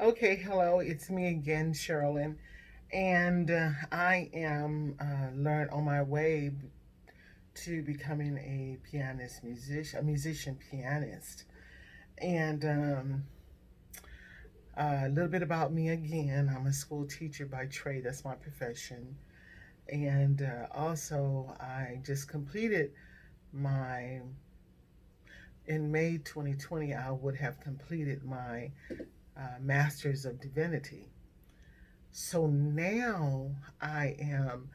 Okay, hello, it's me again, Sherilyn, and I am learn on my way to becoming a pianist, a musician pianist. And a little bit about me again. I'm a school teacher by trade. That's my profession. And also, I just completed my in May 2020. I would have completed my Master's of Divinity. So now I am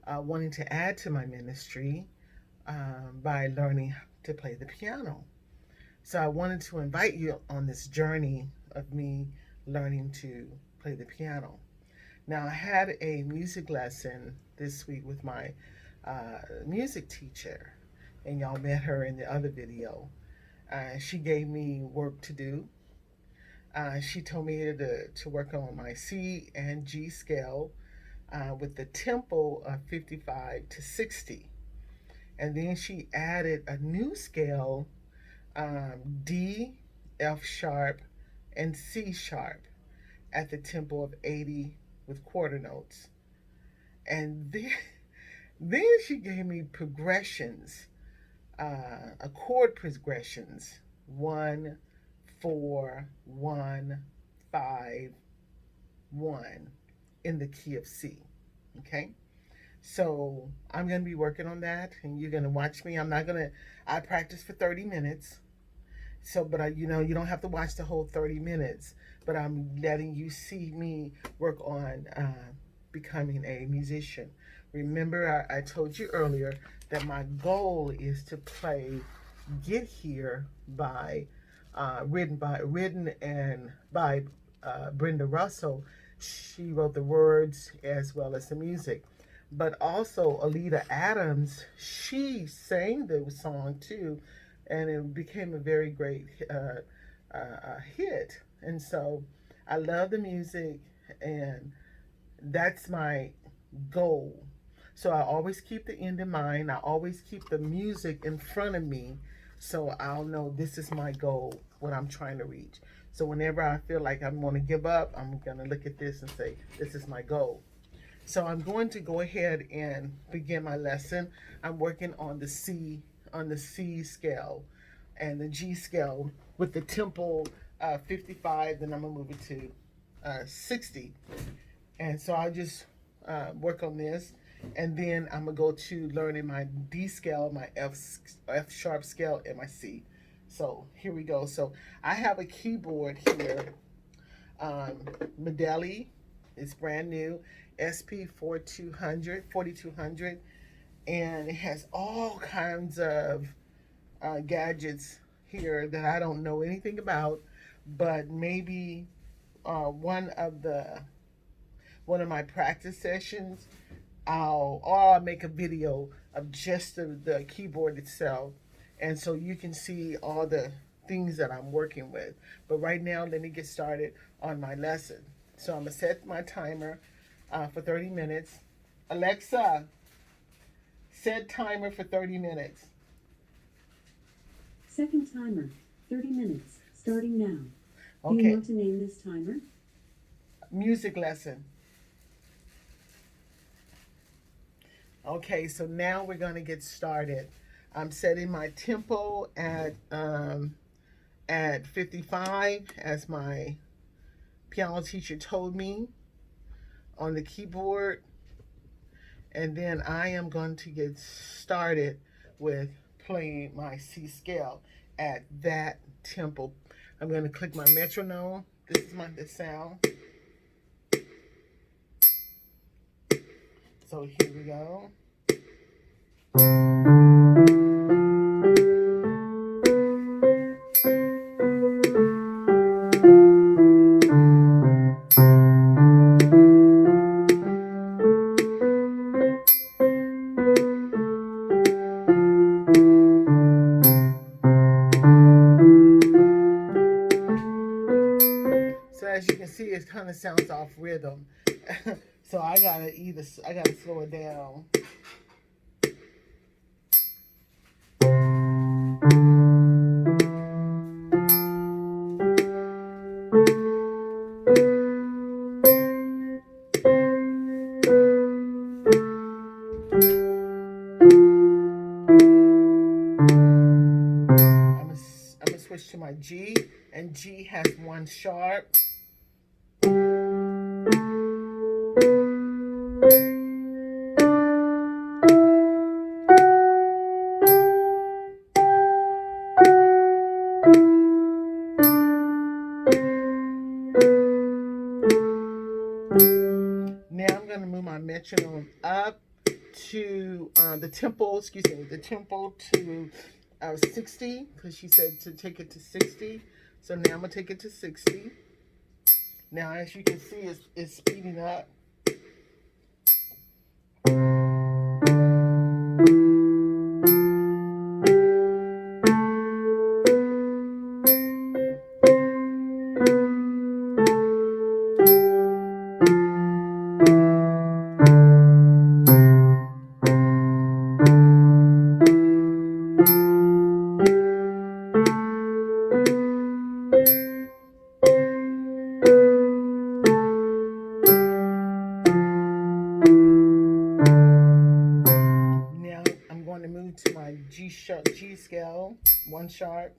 wanting to add to my ministry by learning to play the piano. So I wanted to invite you on this journey of me learning to play the piano. Now, I had a music lesson this week with my music teacher, and y'all met her in the other video. She gave me work to do. She told me to work on my C and G scale with the tempo of 55 to 60. And then she added a new scale, D, F sharp, and C sharp at the tempo of 80 with quarter notes. And then she gave me progressions, chord progressions, 1, 4, 1, 5, 1 in the key of C. Okay? So I'm going to be working on that, and you're going to watch me. I practice for 30 minutes. So, but you don't have to watch the whole 30 minutes, but I'm letting you see me work on becoming a musician. Remember, I told you earlier that my goal is to play Get Here by written and by Brenda Russell. She wrote the words as well as the music. But also Alita Adams, she sang the song too, and it became a very great hit. And so I love the music, and that's my goal. So I always keep the end in mind. I always keep the music in front of me, so I'll know this is my goal, what I'm trying to reach. So whenever I feel like I'm going to give up, I'm going to look at this and say, this is my goal. So I'm going to go ahead and begin my lesson. I'm working on the C scale and the G scale with the tempo 55. Then I'm gonna move it to 60, and so I'll just work on this, and then I'm gonna go to learning my D scale, my F sharp scale, and my C. So here we go. So I have a keyboard here. Medeli, it's brand new, SP 4200, and it has all kinds of gadgets here that I don't know anything about, but maybe uh, one of the one of my practice sessions, I'll make a video of just the keyboard itself, and so you can see all the things that I'm working with. But right now, let me get started on my lesson. So I'm gonna set my timer for 30 minutes. Alexa, set timer for 30 minutes. Second timer, 30 minutes, starting now. Do you Okay, want to name this timer? music lesson. Okay, so now we're gonna get started. I'm setting my tempo at 55 as my piano teacher told me on the keyboard, and then I am going to get started with playing my C scale at that tempo. I'm going to click my metronome. This is the sound. So here we go. So as you can see, it kind of sounds off rhythm. So I gotta slow it down. switch to my G, and G has one sharp. Now I'm going to move my metronome up to the tempo, the tempo to 60, because she said to take it to 60. So now I'm going to take it to 60. Now, as you can see, it's speeding up. Now I'm going to move to my G sharp, G scale, one sharp.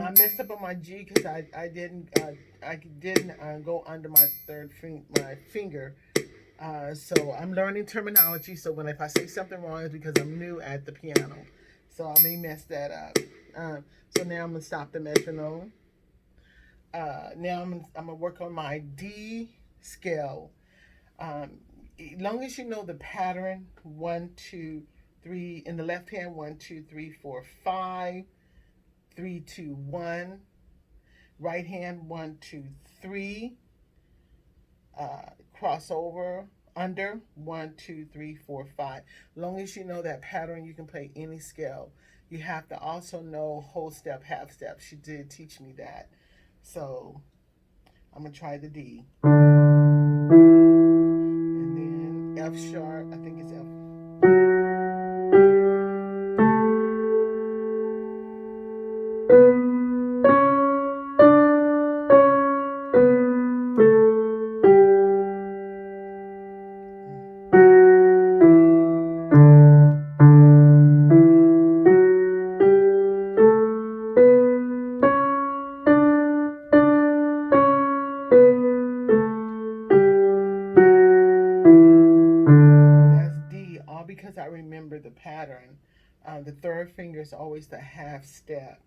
I messed up on my G because I didn't go under my my finger. So I'm learning terminology. So if I say something wrong, it's because I'm new at the piano. So I may mess that up. So now I'm gonna stop the metronome. Now I'm gonna work on my D scale. As long as you know the pattern, 1, 2, 3 in the left hand, 1, 2, 3, 4, 5, 3, 2, 1. Right hand, 1, 2, 3. Crossover under 1, 2, 3, 4, 5. As long as you know that pattern, you can play any scale. You have to also know whole step, half step. She did teach me that. So I'm gonna try the D. And then F sharp, I think it's F. Because I remember the pattern. The third finger is always the half step.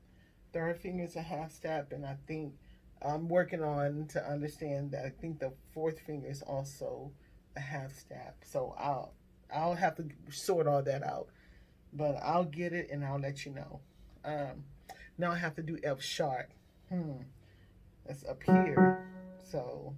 Third finger is a half step, and I think I'm working on to understand that I think the fourth finger is also a half step. So I'll have to sort all that out, but I'll get it and I'll let you know. Now I have to do F sharp. That's up here. So.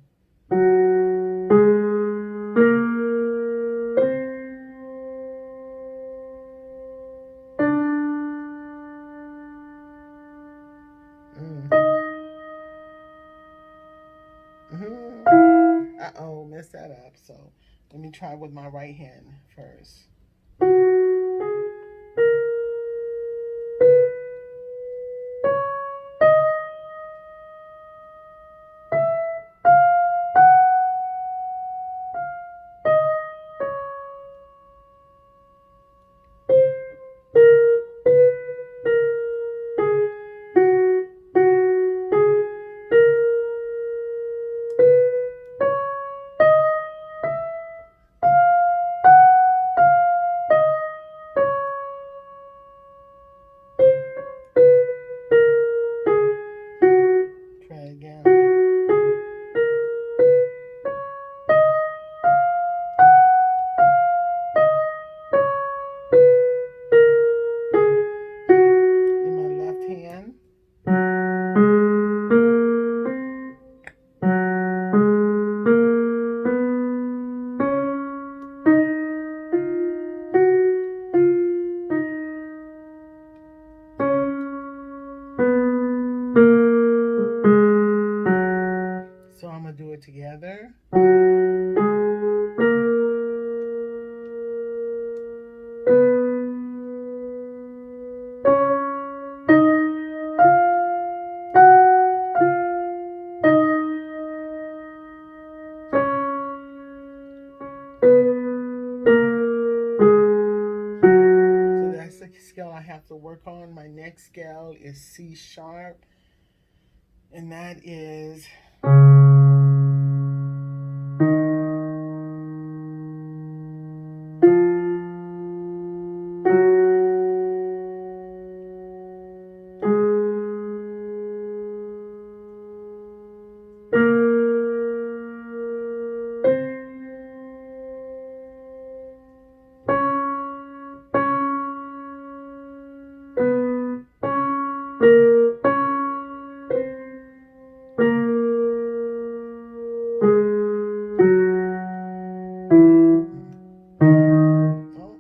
Uh-oh, messed that up. So let me try with my right hand first. together. So that's the scale I have to work on. My next scale is C sharp, and that is oh,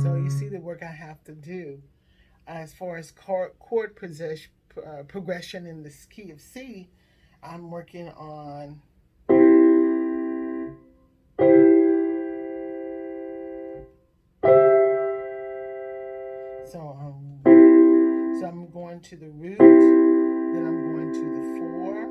so you see the work I have to do. As far as chord progression in the key of C, I'm working on. So I'm going to the root, then I'm going to the four.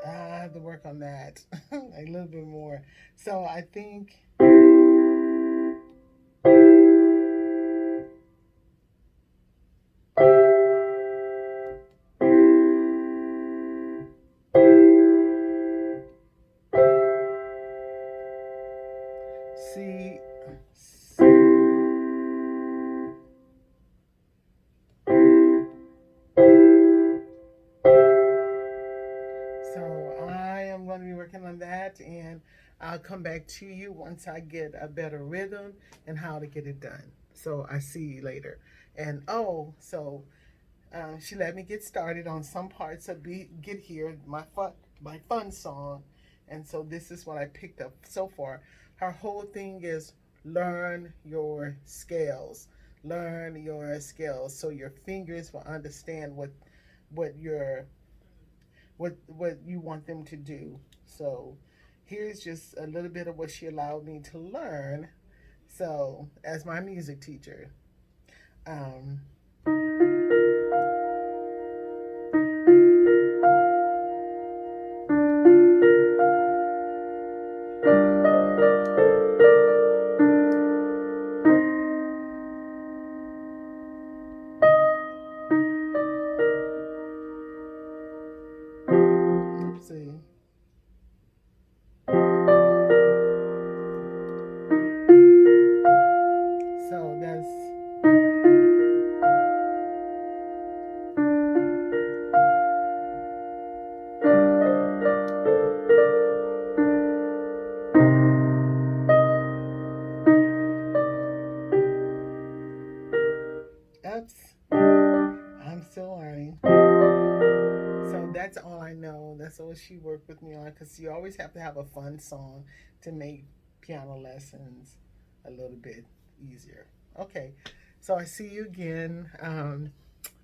I have to work on that a little bit more. So I think C. So I am going to be working on that, and I'll come back to you once I get a better rhythm and how to get it done. So I see you later. And oh, so she let me get started on some parts of Get Here, my fun song, and so this is what I picked up so far. Her whole thing is learn your scales, learn your scales, so your fingers will understand what your what you want them to do. So here's just a little bit of what she allowed me to learn. So as my music teacher, um, let's see. So that's oops. I'm still learning. So that's all I know. That's all she worked with me on because you always have to have a fun song to make piano lessons a little bit easier. Okay, so I see you again.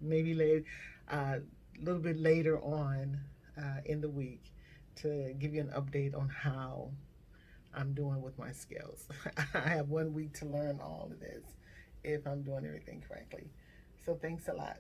Maybe later, a little bit later on in the week to give you an update on how I'm doing with my skills. I have 1 week to learn all of this if I'm doing everything correctly. So thanks a lot.